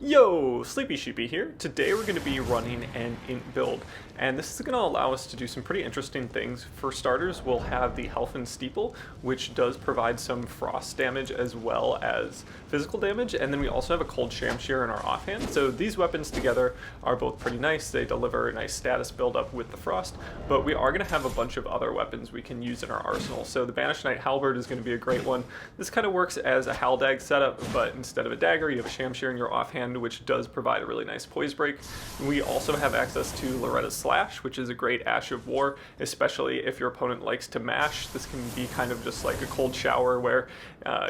Yo, Sleepy Sheepy here. Today we're going to be running an int build, and this is going to allow us to do some pretty interesting things. For starters, we'll have the Helphen Steeple, which does provide some frost damage as well as physical damage, and then we also have a cold Shamshir in our offhand. So these weapons together are both pretty nice. They deliver a nice status build-up with the frost, but we are going to have a bunch of other weapons we can use in our arsenal. So the Banished Knight Halberd is going to be a great one. This kind of works as a haldag setup, but instead of a dagger, you have a Shamshir in your offhand, which does provide a really nice poise break. We also have access to Loretta's Slash, which is a great Ash of War, especially if your opponent likes to mash. This can be kind of just like a cold shower where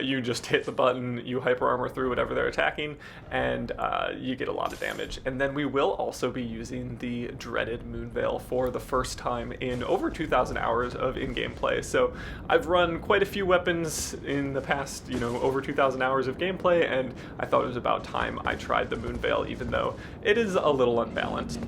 you just hit the button, you hyper armor through whatever they're attacking, and you get a lot of damage. And then we will also be using the dreaded Moonveil for the first time in over 2,000 hours of in-game play. So I've run quite a few weapons in the past, over 2,000 hours of gameplay, and I thought it was about time I tried the Moonveil, even though it is a little unbalanced.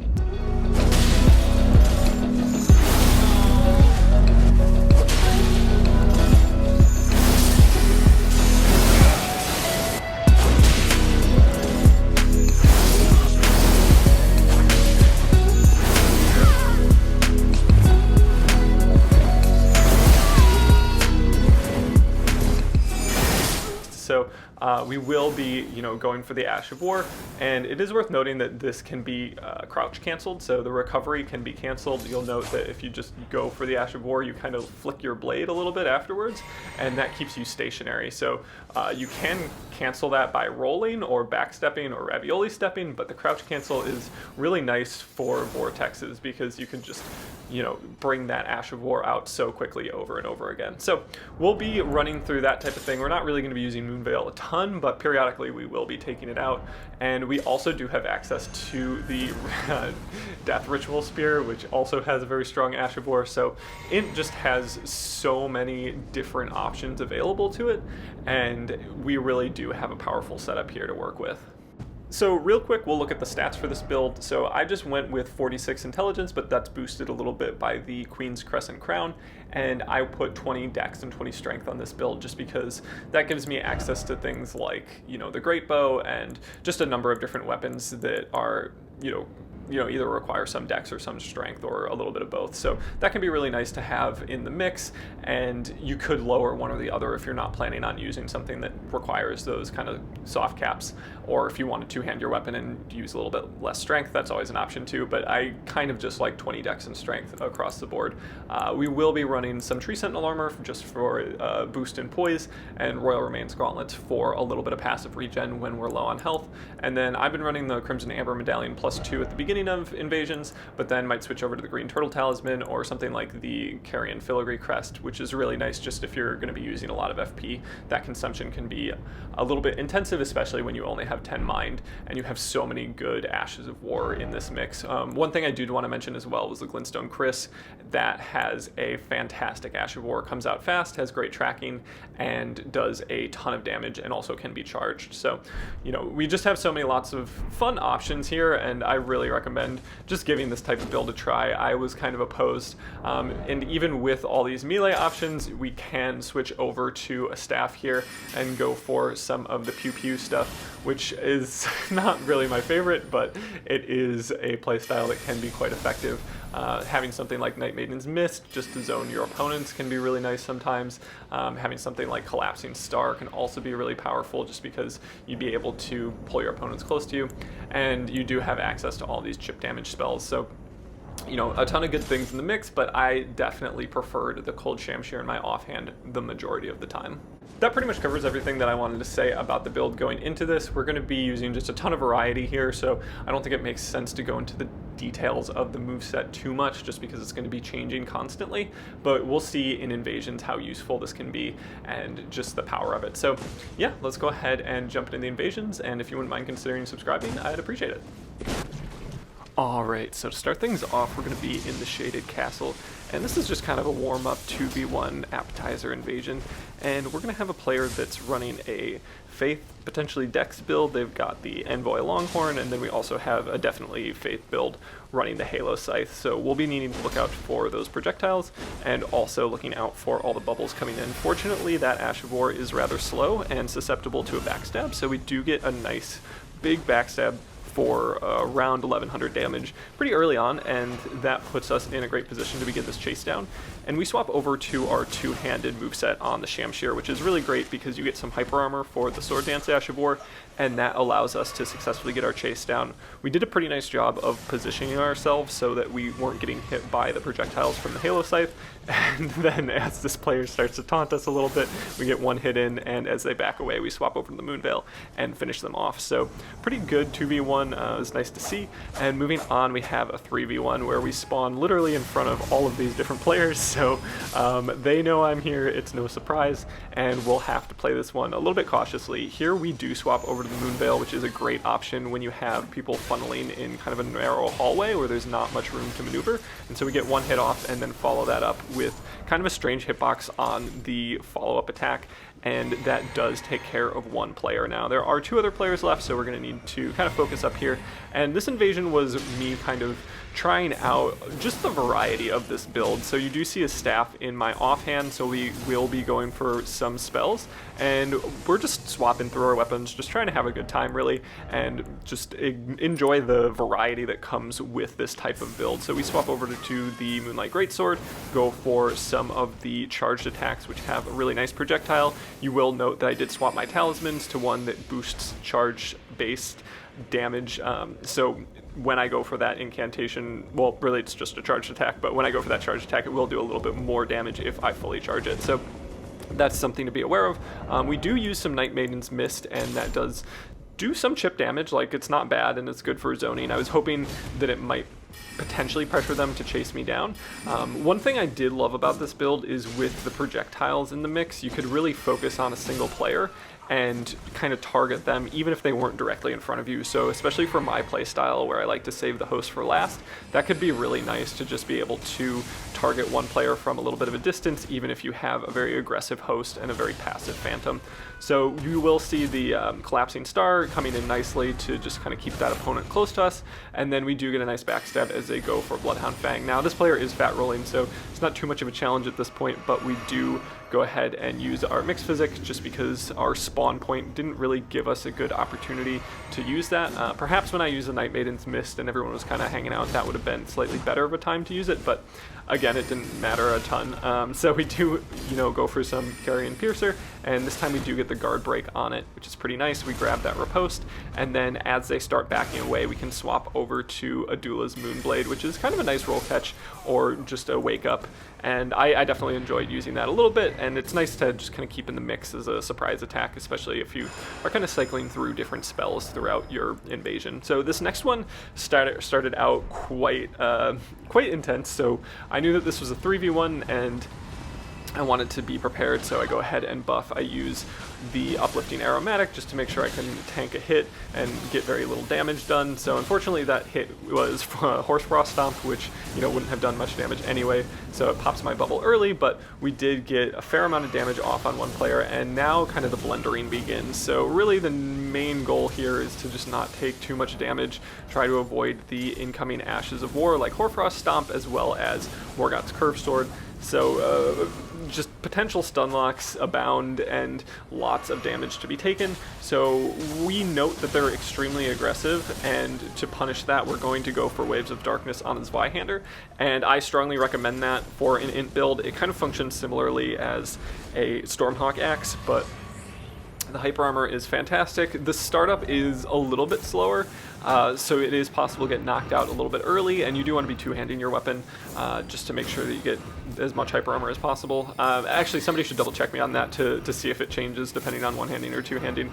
So we will be, going for the Ash of War, and it is worth noting that this can be crouch canceled, so the recovery can be canceled. You'll note that if you just go for the Ash of War, you kind of flick your blade a little bit afterwards, and that keeps you stationary. So you can cancel that by rolling or backstepping or ravioli stepping, but the crouch cancel is really nice for vortexes because you can just, bring that Ash of War out so quickly over and over again. So we'll be running through that type of thing. We're not really going to be using Moonveil a ton, but periodically we will be taking it out. And we also do have access to the Death Ritual Spear, which also has a very strong Ash of War. So it just has so many different options available to it, and we really do have a powerful setup here to work with. So real quick, we'll look at the stats for this build. So I just went with 46 intelligence, but that's boosted a little bit by the Queen's Crescent Crown, and I put 20 dex and 20 strength on this build just because that gives me access to things like, the Great Bow and just a number of different weapons that are, either require some dex or some strength or a little bit of both. So that can be really nice to have in the mix, and you could lower one or the other if you're not planning on using something that requires those kind of soft caps, or if you want to two-hand your weapon and use a little bit less strength, that's always an option too, but I kind of just like 20 dex and strength across the board. We will be running some Tree Sentinel armor just for boost in poise, and Royal Remains gauntlets for a little bit of passive regen when we're low on health. And then I've been running the Crimson Amber Medallion +2 at the beginning of invasions, but then might switch over to the Green Turtle Talisman or something like the Carrion Filigree Crest, which is really nice just if you're going to be using a lot of FP. That consumption can be a little bit intensive, especially when you only have 10 mind and you have so many good Ashes of War in this mix. One thing I do want to mention as well was the Glintstone Kris. That has a fantastic Ash of War, comes out fast, has great tracking, and does a ton of damage, and also can be charged. So, we just have so many lots of fun options here, and I really recommend just giving this type of build a try. I was kind of opposed, and even with all these melee options, we can switch over to a staff here and go for some of the pew-pew stuff, which is not really my favorite, but it is a playstyle that can be quite effective. Having something like Night Maiden's Mist just to zone your opponents can be really nice sometimes. Having something like Collapsing Star can also be really powerful just because you'd be able to pull your opponents close to you, and you do have access to all these chip damage spells. So a ton of good things in the mix, but I definitely preferred the Cold Shamshir in my offhand the majority of the time. That pretty much covers everything that I wanted to say about the build going into this. We're going to be using just a ton of variety here, so I don't think it makes sense to go into the details of the moveset too much just because it's going to be changing constantly, but we'll see in Invasions how useful this can be and just the power of it. So yeah, let's go ahead and jump into the Invasions, and if you wouldn't mind considering subscribing, I'd appreciate it. Alright, so to start things off, we're going to be in the Shaded Castle, and this is just kind of a warm-up 2v1 appetizer invasion, and we're going to have a player that's running a Faith, potentially Dex build. They've got the Envoy Longhorn, and then we also have a definitely Faith build running the Halo Scythe, so we'll be needing to look out for those projectiles, and also looking out for all the bubbles coming in. Fortunately, that Ash of War is rather slow and susceptible to a backstab, so we do get a nice big backstab for around 1100 damage pretty early on, and that puts us in a great position to begin this chase down. And we swap over to our two-handed moveset on the Shamshir, which is really great because you get some hyper armor for the Sword Dance Ash of War, and that allows us to successfully get our chase down. We did a pretty nice job of positioning ourselves so that we weren't getting hit by the projectiles from the Halo Scythe, and then as this player starts to taunt us a little bit, we get one hit in, and as they back away, we swap over to the Moonveil and finish them off. So pretty good 2v1, it was nice to see. And moving on, we have a 3v1 where we spawn literally in front of all of these different players, so they know I'm here, it's no surprise, and we'll have to play this one a little bit cautiously. Here we do swap over to the Moonveil, which is a great option when you have people funneling in kind of a narrow hallway where there's not much room to maneuver, and so we get one hit off and then follow that up with kind of a strange hitbox on the follow-up attack, and that does take care of one player. Now there are two other players left, so we're going to need to kind of focus up here, and this invasion was me kind of trying out just the variety of this build. So you do see a staff in my offhand, so we will be going for some spells, and we're just swapping through our weapons, just trying to have a good time really, and just enjoy the variety that comes with this type of build. So we swap over to the Moonlight Greatsword, go for some of the charged attacks which have a really nice projectile. You will note that I did swap my talismans to one that boosts charge based damage, so when I go for that incantation, well, really it's just a charged attack, but when I go for that charged attack, it will do a little bit more damage if I fully charge it. So that's something to be aware of. We do use some Night Maiden's Mist, and that does do some chip damage. Like, it's not bad, and it's good for zoning. I was hoping that it might potentially pressure them to chase me down. One thing I did love about this build is with the projectiles in the mix, you could really focus on a single player and kind of target them even if they weren't directly in front of you. So especially for my playstyle where I like to save the host for last, that could be really nice to just be able to target one player from a little bit of a distance, even if you have a very aggressive host and a very passive phantom. So you will see the collapsing star coming in nicely to just kind of keep that opponent close to us, and then we do get a nice backstab as they go for Bloodhound Fang. Now this player is fat rolling, so it's not too much of a challenge at this point, but we do go ahead and use our mixed physics just because our spawn point didn't really give us a good opportunity to use that. Perhaps when I used the Night Maiden's Mist and everyone was kind of hanging out, that would have been slightly better of a time to use it, but again, it didn't matter a ton. So we do, go for some Carrion Piercer, and this time we do get the guard break on it, which is pretty nice. We grab that riposte, and then as they start backing away, we can swap over to Adula's Moonblade, which is kind of a nice roll catch or just a wake up. And I definitely enjoyed using that a little bit, and it's nice to just kind of keep in the mix as a surprise attack, especially if you are kind of cycling through different spells throughout your invasion. So this next one started out quite intense, so I knew that this was a 3v1, and I wanted to be prepared, so I go ahead and buff. I use the Uplifting Aromatic just to make sure I can tank a hit and get very little damage done. So unfortunately that hit was Horsefrost Stomp, which wouldn't have done much damage anyway, so it pops my bubble early, but we did get a fair amount of damage off on one player, and now kind of the blendering begins. So really the main goal here is to just not take too much damage, try to avoid the incoming Ashes of War like Horsefrost Stomp as well as Morgoth's Curved Sword. So just potential stun locks abound and lots of damage to be taken. So we note that they're extremely aggressive, and to punish that, we're going to go for Waves of Darkness on the Zweihander, and I strongly recommend that for an int build. It kind of functions similarly as a Stormhawk axe, but the hyper armor is fantastic. The startup is a little bit slower, so it is possible to get knocked out a little bit early, and you do want to be two-handing your weapon just to make sure that you get as much hyper armor as possible. Actually, somebody should double check me on that to see if it changes depending on one-handing or two-handing.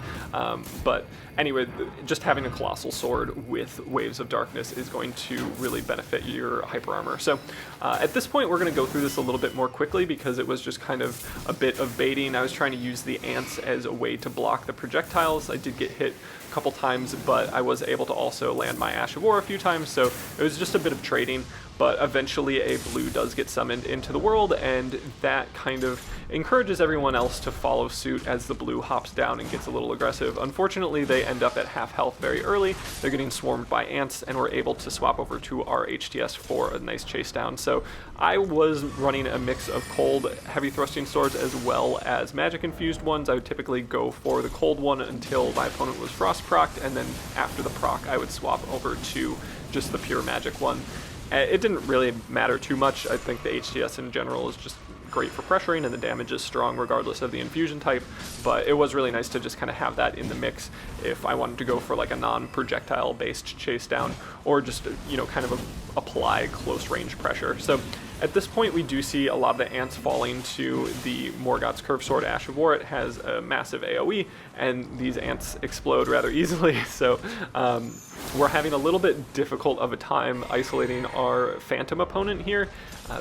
But anyway, just having a Colossal Sword with Waves of Darkness is going to really benefit your hyper armor. So at this point, we're going to go through this a little bit more quickly because it was just kind of a bit of baiting. I was trying to use the ants as a way to block the projectiles. I did get hit a couple times, but I was able to also land my Ash of War a few times, so it was just a bit of trading. but eventually a blue does get summoned into the world, and that kind of encourages everyone else to follow suit as the blue hops down and gets a little aggressive. Unfortunately, they end up at half health very early. They're getting swarmed by ants, and we're able to swap over to our HTS for a nice chase down. So I was running a mix of cold heavy thrusting swords as well as magic infused ones. I would typically go for the cold one until my opponent was frost procced, and then after the proc I would swap over to just the pure magic one. It didn't really matter too much. I think the HTS in general is just great for pressuring, and the damage is strong regardless of the infusion type, but it was really nice to just kind of have that in the mix if I wanted to go for like a non-projectile based chase down, or just, you know, kind of apply close range pressure. So at this point we do see a lot of the ants falling to the Morgoth's Curved Sword Ash of War. It has a massive AoE, and these ants explode rather easily, so we're having a little bit difficult of a time isolating our phantom opponent here,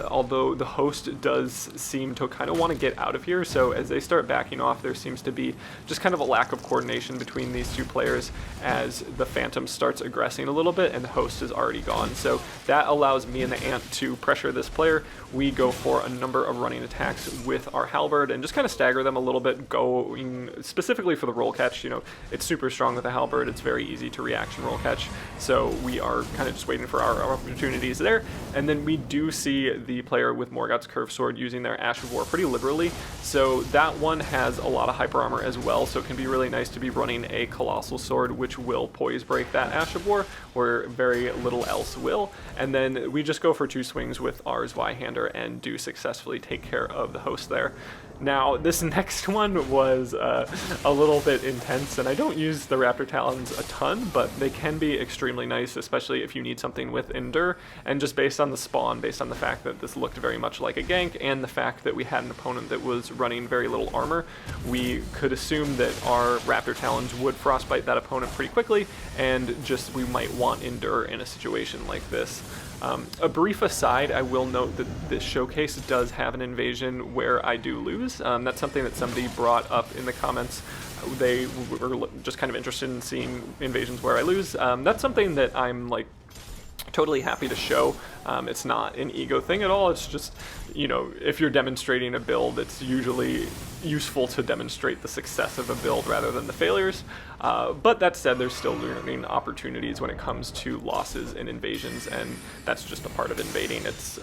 although the host does seem to kind of want to get out of here. So as they start backing off, there seems to be just kind of a lack of coordination between these two players as the phantom starts aggressing a little bit and the host is already gone. So that allows me and the ant to pressure this player. We go for a number of running attacks with our halberd and just kind of stagger them a little bit, going specifically for the roll catch. You know, it's super strong with the halberd. It's very easy to reaction roll catch. So we are kind of just waiting for our opportunities there. And then we do see the player with Morgoth's Curved Sword using their Ash of War pretty liberally. So that one has a lot of hyper armor as well. So it can be really nice to be running a Colossal Sword, which will poise break that Ash of War, where very little else will. And then we just go for 2 swings with our Zweihander and do successfully take care of the host there. Now, this next one was a little bit intense, and I don't use the Raptor Talons a ton, but they can be extremely nice, especially if you need something with Endure. And just based on the spawn, based on the fact that this looked very much like a gank, and the fact that we had an opponent that was running very little armor, we could assume that our Raptor Talons would frostbite that opponent pretty quickly, and just we might want Endure in a situation like this. A brief aside, I will note that this showcase does have an invasion where I do lose. That's something that somebody brought up in the comments. They were just kind of interested in seeing invasions where I lose. That's something that I'm like totally happy to show. It's not an ego thing at all. It's just, you know, if you're demonstrating a build, it's usually useful to demonstrate the success of a build rather than the failures. But that said, there's still learning opportunities when it comes to losses and invasions, and that's just a part of invading. It's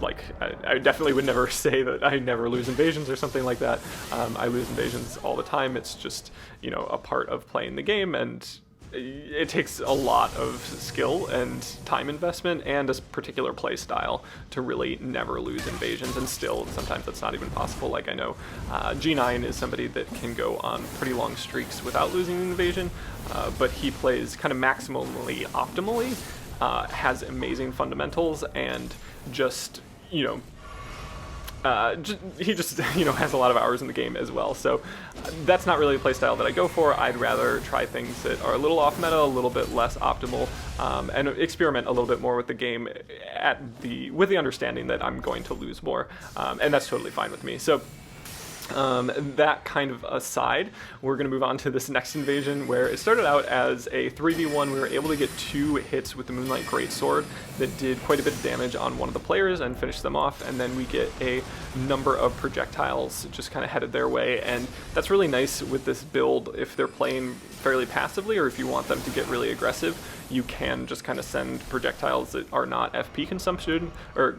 like, I definitely would never say that I never lose invasions or something like that. I lose invasions all the time. It's just, you know, a part of playing the game, and it takes a lot of skill and time investment and a particular play style to really never lose invasions, and still sometimes that's not even possible. Like, I know G9 is somebody that can go on pretty long streaks without losing an invasion, but he plays kind of maximally optimally, has amazing fundamentals, and just, you know, he just, you know, has a lot of hours in the game as well. So that's not really a playstyle that I go for. I'd rather try things that are a little off meta, a little bit less optimal, and experiment a little bit more with the game with the understanding that I'm going to lose more, and that's totally fine with me. So that kind of aside, we're going to move on to this next invasion, where it started out as a 3v1. We were able to get 2 hits with the Moonlight Greatsword that did quite a bit of damage on one of the players and finish them off, and then we get a number of projectiles just kind of headed their way, and that's really nice with this build. If they're playing fairly passively, or if you want them to get really aggressive, you can just kind of send projectiles that are not FP consumption, or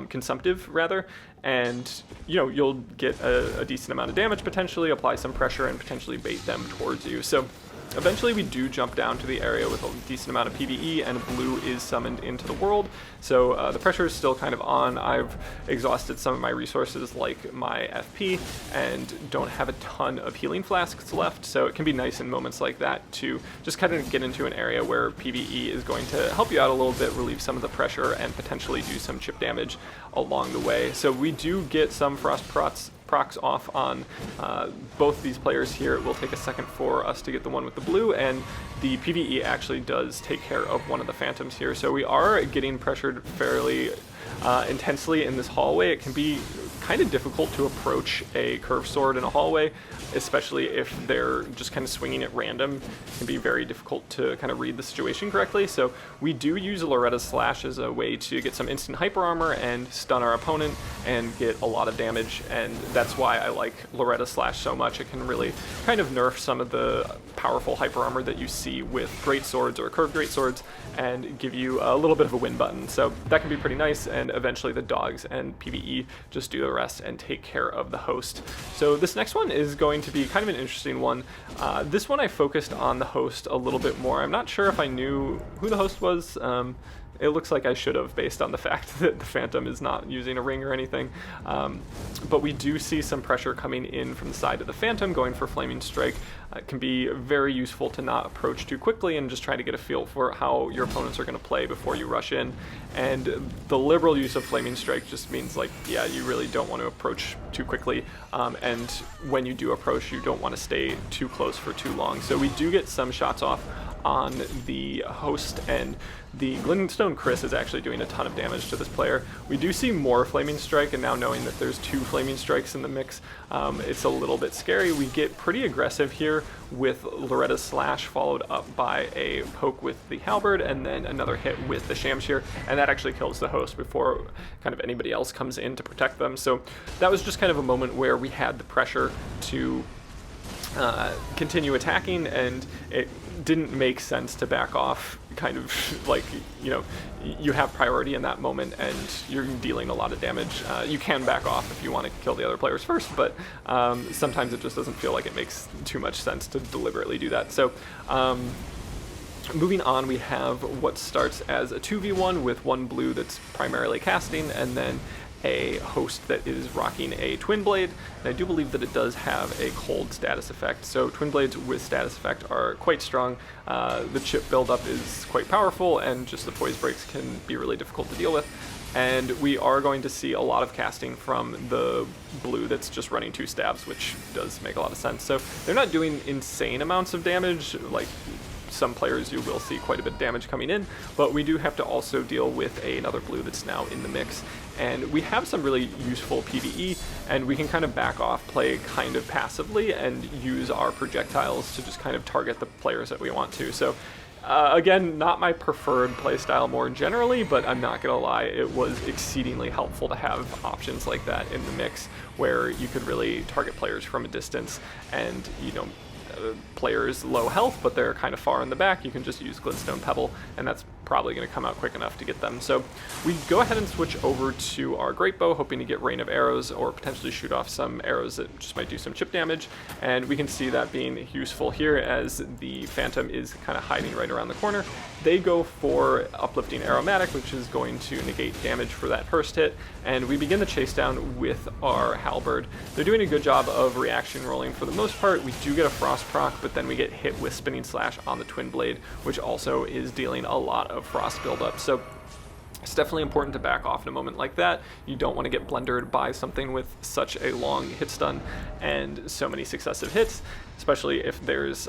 consumptive rather, and, you know, you'll get a decent amount of damage, potentially apply some pressure, and potentially bait them towards you. So eventually we do jump down to the area with a decent amount of PvE, and blue is summoned into the world. So the pressure is still kind of on. I've exhausted some of my resources, like my FP, and don't have a ton of healing flasks left, so it can be nice in moments like that to just kind of get into an area where PvE is going to help you out a little bit, relieve some of the pressure, and potentially do some chip damage along the way. So we do get some frost procs off on both these players here. It will take a second for us to get the one with the blue, and the PvE actually does take care of one of the phantoms here. So we are getting pressured fairly intensely in this hallway. It can be kind of difficult to approach a curved sword in a hallway, especially if they're just kind of swinging at random. It can be very difficult to kind of read the situation correctly. So we do use Loretta's Slash as a way to get some instant hyper armor and stun our opponent and get a lot of damage, and that's why I like Loretta's Slash so much. It can really kind of nerf some of the powerful hyper armor that you see with great swords or curved great swords and give you a little bit of a win button. So that can be pretty nice, and eventually the dogs and PvE just do the rest and take care of the host. So this next one is going to be kind of an interesting one. This one I focused on the host a little bit more. I'm not sure if I knew who the host was. It looks like I should have, based on the fact that the Phantom is not using a ring or anything. But we do see some pressure coming in from the side of the Phantom, going for Flaming Strike. It can be very useful to not approach too quickly and just try to get a feel for how your opponents are going to play before you rush in. And the liberal use of Flaming Strike just means, like, yeah, you really don't want to approach too quickly. And when you do approach, you don't want to stay too close for too long. So we do get some shots off on the host, and the Glintstone Kris is actually doing a ton of damage to this player. We do see more Flaming Strike, and now knowing that there's 2 Flaming Strikes in the mix, it's a little bit scary. We get pretty aggressive here with Loretta's Slash, followed up by a poke with the Halberd, and then another hit with the Shamshir, and that actually kills the host before kind of anybody else comes in to protect them. So that was just kind of a moment where we had the pressure to continue attacking, and it didn't make sense to back off. Kind of like, you know, you have priority in that moment and you're dealing a lot of damage. You can back off if you want to kill the other players first, but sometimes it just doesn't feel like it makes too much sense to deliberately do that. So moving on, we have what starts as a 2v1 with 1 blue that's primarily casting, and then a host that is rocking a Twin Blade, and I do believe that it does have a cold status effect. So Twin Blades with status effect are quite strong. The chip buildup is quite powerful, and just the poise breaks can be really difficult to deal with. And we are going to see a lot of casting from the blue that's just running 2 stabs, which does make a lot of sense. So they're not doing insane amounts of damage. Like some players, you will see quite a bit of damage coming in, but we do have to also deal with another blue that's now in the mix. And we have some really useful PvE, and we can kind of back off, play kind of passively, and use our projectiles to just kind of target the players that we want to. So again, not my preferred playstyle more generally, but I'm not gonna lie, it was exceedingly helpful to have options like that in the mix, where you could really target players from a distance, and, you know, players low health but they're kind of far in the back, you can just use Glintstone Pebble, and that's probably going to come out quick enough to get them. So we go ahead and switch over to our Great Bow, hoping to get Rain of Arrows or potentially shoot off some arrows that just might do some chip damage, and we can see that being useful here as the Phantom is kind of hiding right around the corner. They go for Uplifting Aromatic, which is going to negate damage for that first hit, and we begin the chase down with our Halberd. They're doing a good job of reaction rolling for the most part. We do get a Frost proc, but then we get hit with Spinning Slash on the Twin Blade, which also is dealing a lot of Frost buildup. So it's definitely important to back off in a moment like that. You don't want to get blendered by something with such a long hit stun and so many successive hits, especially if there's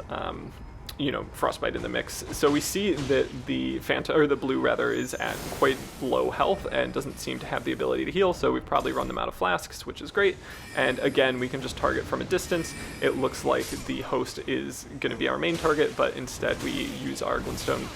you know, Frostbite in the mix. So we see that the Phantom, or the blue rather, is at quite low health and doesn't seem to have the ability to heal, so we've probably run them out of flasks, which is great. And again, we can just target from a distance. It looks like the host is going to be our main target, but instead we use our Glintstone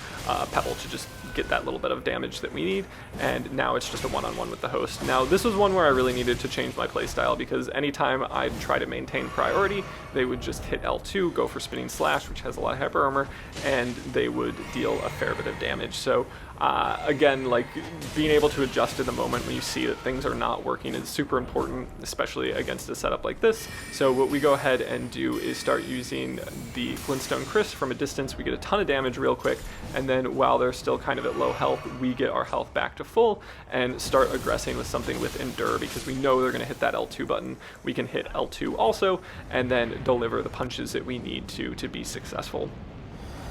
Pebble to just get that little bit of damage that we need, and now it's just a one-on-one with the host. Now this was one where I really needed to change my playstyle, because anytime I'd try to maintain priority, they would just hit L2, go for Spinning Slash, which has a lot of hyper armor, and they would deal a fair bit of damage. So again, like, being able to adjust in the moment when you see that things are not working is super important, especially against a setup like this. So what we go ahead and do is start using the Glintstone Kris from a distance. We get a ton of damage real quick, and then while they're still kind of at low health, we get our health back to full and start aggressing with something with Endure, because we know they're going to hit that L2 button. We can hit L2 also, and then deliver the punches that we need to be successful.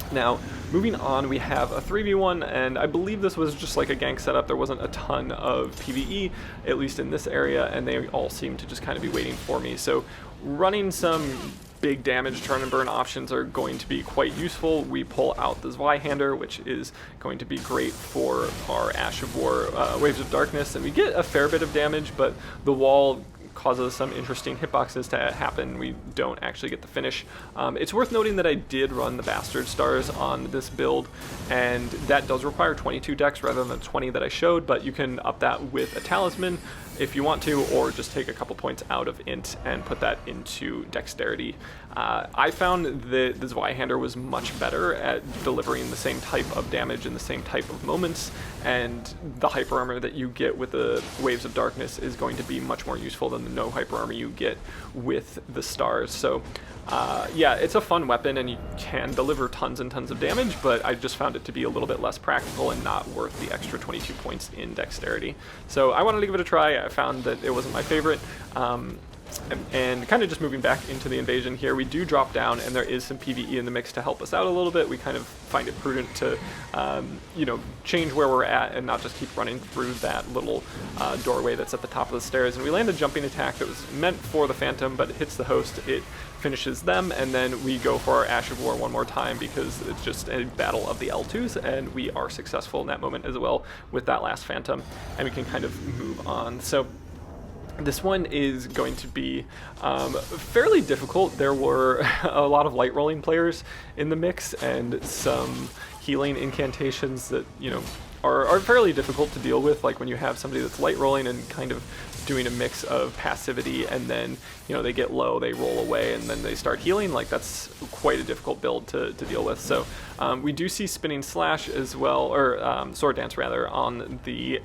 Now, moving on, we have a 3v1, and I believe this was just like a gank setup. There wasn't a ton of PvE, at least in this area, and they all seem to just kind of be waiting for me. So running some big damage turn and burn options are going to be quite useful. We pull out the Zweihander, which is going to be great for our Ash of War Waves of Darkness, and we get a fair bit of damage, but the wall causes some interesting hitboxes to happen. We don't actually get the finish. It's worth noting that I did run the Bastard Stars on this build, and that does require 22 dex rather than the 20 that I showed, but you can up that with a talisman if you want to, or just take a couple points out of int and put that into dexterity. I found that the Zweihander was much better at delivering the same type of damage in the same type of moments, and the hyper armor that you get with the Waves of Darkness is going to be much more useful than the no hyper armor you get with the stars. So yeah, it's a fun weapon and you can deliver tons and tons of damage, but I just found it to be a little bit less practical and not worth the extra 22 points in dexterity. So I wanted to give it a try. I found that it wasn't my favorite. And kind of just moving back into the invasion here, we do drop down and there is some PvE in the mix to help us out a little bit. We kind of find it prudent to, you know, change where we're at and not just keep running through that little doorway that's at the top of the stairs. And we land a jumping attack that was meant for the Phantom, but it hits the host, it finishes them, and then we go for our Ash of War one more time because it's just a battle of the L2s, and we are successful in that moment as well with that last Phantom, and we can kind of move on. So this one is going to be fairly difficult. There were a lot of light rolling players in the mix and some healing incantations that, you know, are fairly difficult to deal with, like when you have somebody that's light rolling and kind of doing a mix of passivity, and then, you know, they get low, they roll away, and then they start healing. Like, that's quite a difficult build to deal with. So we do see Spinning Slash as well, or Sword Dance rather, on the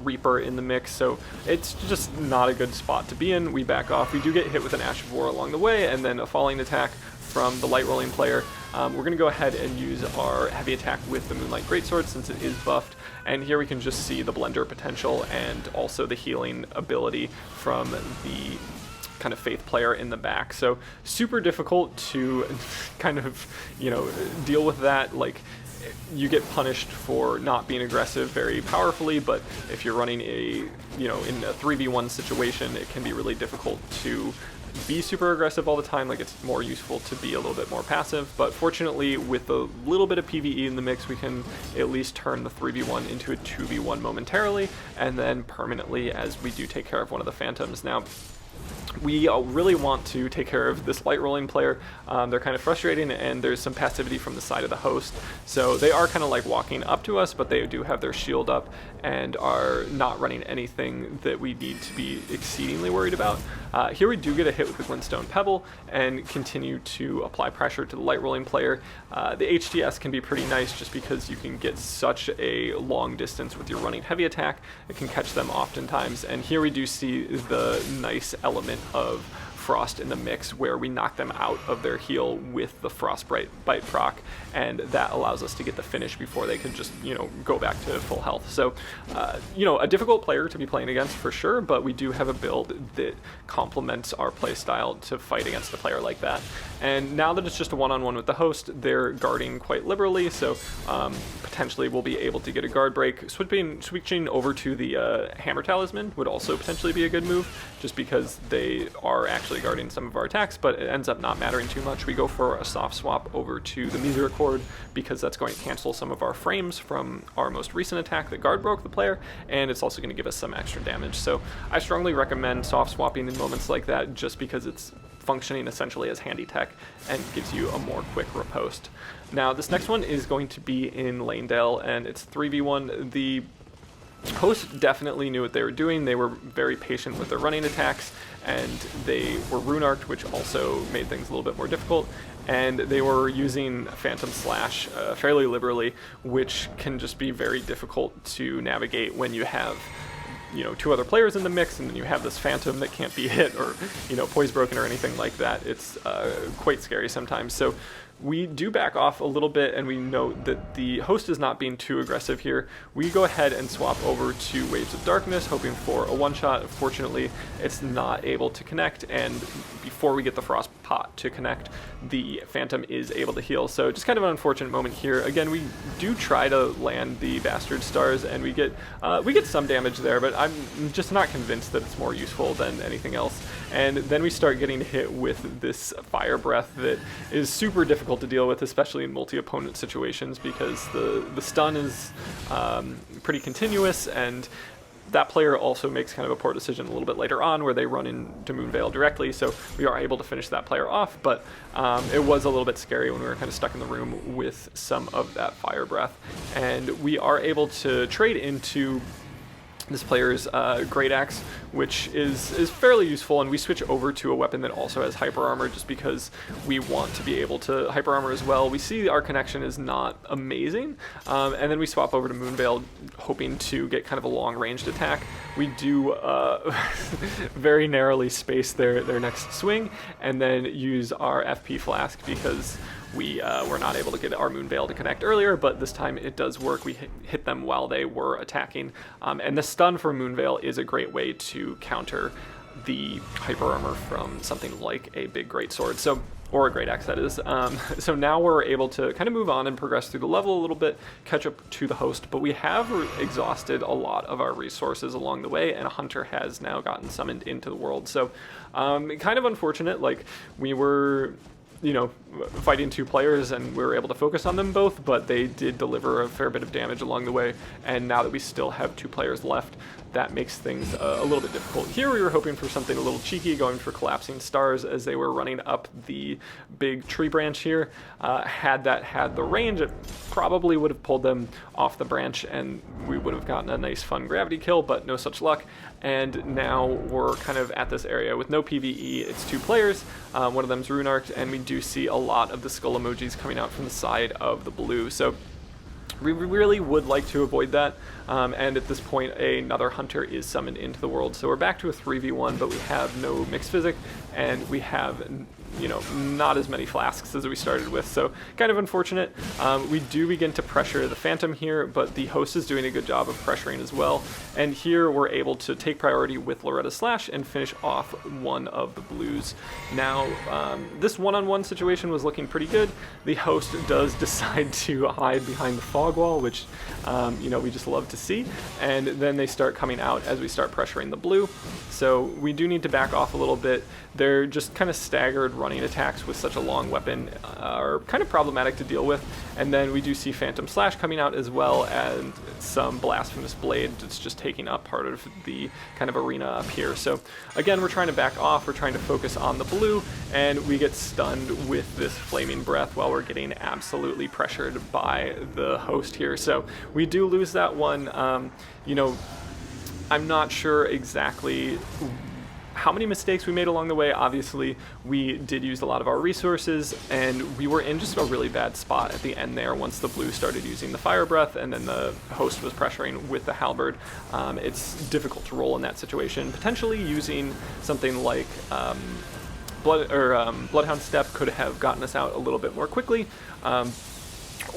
Reaper in the mix, so it's just not a good spot to be in. We back off. We do get hit with an Ash of War along the way, and then a falling attack from the light rolling player. We're going to go ahead and use our heavy attack with the Moonlight Greatsword since it is buffed, and here we can just see the blender potential and also the healing ability from the kind of faith player in the back. So super difficult to kind of, you know, deal with that. Like, you get punished for not being aggressive very powerfully, but if you're running a, you know, in a 3v1 situation, it can be really difficult to be super aggressive all the time. Like, it's more useful to be a little bit more passive, but fortunately with a little bit of PvE in the mix, we can at least turn the 3v1 into a 2v1 momentarily, and then permanently as we do take care of one of the Phantoms. Now, we really want to take care of this light rolling player. They're kind of frustrating, and there's some passivity from the side of the host. So they are kind of like walking up to us, but they do have their shield up and are not running anything that we need to be exceedingly worried about. Here we do get a hit with the Glintstone Pebble and continue to apply pressure to the light rolling player. The HTS can be pretty nice just because you can get such a long distance with your running heavy attack. It can catch them oftentimes, and here we do see the nice element of Frost in the mix where we knock them out of their heal with the Frostbite proc, and that allows us to get the finish before they can just, you know, go back to full health. So, you know, a difficult player to be playing against for sure, but we do have a build that complements our playstyle to fight against a player like that. And now that it's just a one-on-one with the host, they're guarding quite liberally, so potentially we'll be able to get a guard break. Switching over to the Hammer Talisman would also potentially be a good move, just because they are actually guarding some of our attacks, but it ends up not mattering too much. We go for a soft swap over to the Misericord because that's going to cancel some of our frames from our most recent attack that guard broke the player, and it's also going to give us some extra damage. So I strongly recommend soft swapping in moments like that, just because it's functioning essentially as handy tech and gives you a more quick riposte. Now this next one is going to be in Lanedale, and it's 3v1. The host definitely knew what they were doing. They were very patient with their running attacks, and they were rune-arced, which also made things a little bit more difficult, and they were using Phantom Slash fairly liberally, which can just be very difficult to navigate when you have, you know, two other players in the mix, and then you have this Phantom that can't be hit or, you know, poise broken or anything like that. It's quite scary sometimes. So we do back off a little bit, and we note that the host is not being too aggressive here. We go ahead and swap over to Waves of Darkness, hoping for a one-shot. Unfortunately, it's not able to connect, and before we get the Frost Pot to connect, the Phantom is able to heal. So just kind of an unfortunate moment here. Again, we do try to land the Bastard Stars, and we get some damage there, but I'm just not convinced that it's more useful than anything else. And then we start getting hit with this Fire Breath that is super difficult to deal with, especially in multi-opponent situations, because the stun is pretty continuous, and that player also makes kind of a poor decision a little bit later on where they run into Moonveil directly, so we are able to finish that player off, but it was a little bit scary when we were kind of stuck in the room with some of that fire breath. And we are able to trade into this player's Great Axe, which is fairly useful, and we switch over to a weapon that also has hyper armor just because we want to be able to hyper armor as well. We see our connection is not amazing, and then we swap over to Moonveil hoping to get kind of a long ranged attack. We do very narrowly space their next swing and then use our FP flask because we were not able to get our Moonveil to connect earlier, but this time it does work. We hit them while they were attacking, and the stun for Moonveil is a great way to counter the hyper armor from something like a big greatsword, or a great axe, that is. So now we're able to kind of move on and progress through the level a little bit, catch up to the host, but we have exhausted a lot of our resources along the way, and a hunter has now gotten summoned into the world. So kind of unfortunate, like we were fighting two players and we were able to focus on them both, but they did deliver a fair bit of damage along the way, and now that we still have two players left, that makes things a little bit difficult. Here we were hoping for something a little cheeky, going for collapsing stars as they were running up the big tree branch here. Had that had the range, it probably would have pulled them off the branch and we would have gotten a nice fun gravity kill, but no such luck. And now we're kind of at this area with no PvE. It's two players, one of them's rune-arced, and we do see a lot of the skull emojis coming out from the side of the blue. So we really would like to avoid that, and at this point another hunter is summoned into the world. So we're back to a 3v1, but we have no mixed physic, and we have not as many flasks as we started with, so kind of unfortunate. We do begin to pressure the Phantom here, but the host is doing a good job of pressuring as well, and here we're able to take priority with Loretta's Slash and finish off one of the blues. Now, this one-on-one situation was looking pretty good. The host does decide to hide behind the fog wall, which we just love to see, and then they start coming out as we start pressuring the blue, so we do need to back off a little bit. They're just kind of staggered running attacks with such a long weapon are kind of problematic to deal with, and then we do see Phantom Slash coming out as well, and some Blasphemous Blade that's just taking up part of the kind of arena up here. So again, we're trying to back off, we're trying to focus on the blue, and we get stunned with this Flaming Breath while we're getting absolutely pressured by the host here. So we do lose that one. I'm not sure exactly how many mistakes we made along the way. Obviously, we did use a lot of our resources, and we were in just a really bad spot at the end there once the blue started using the fire breath and then the host was pressuring with the halberd. It's difficult to roll in that situation. Potentially using something like Bloodhound Step could have gotten us out a little bit more quickly,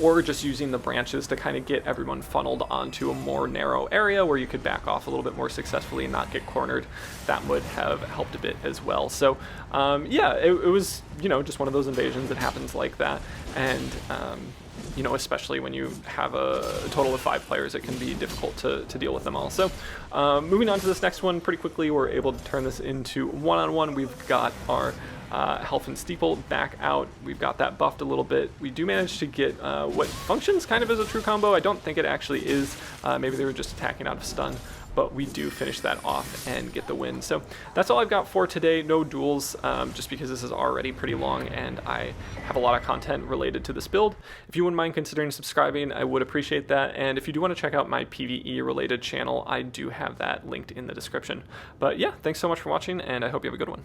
or just using the branches to kind of get everyone funneled onto a more narrow area where you could back off a little bit more successfully and not get cornered. That would have helped a bit as well. So it was just one of those invasions that happens like that, and especially when you have a total of 5 players, it can be difficult to deal with them all. So moving on to this next one pretty quickly, we're able to turn this into one-on-one. We've got our Helphen Steeple back out. We've got that buffed a little bit. We do manage to get what functions kind of as a true combo. I don't think it actually is. Maybe they were just attacking out of stun, but we do finish that off and get the win. So that's all I've got for today. No duels, just because this is already pretty long and I have a lot of content related to this build. If you wouldn't mind considering subscribing, I would appreciate that. And if you do want to check out my PvE related channel, I do have that linked in the description. But yeah, thanks so much for watching, and I hope you have a good one.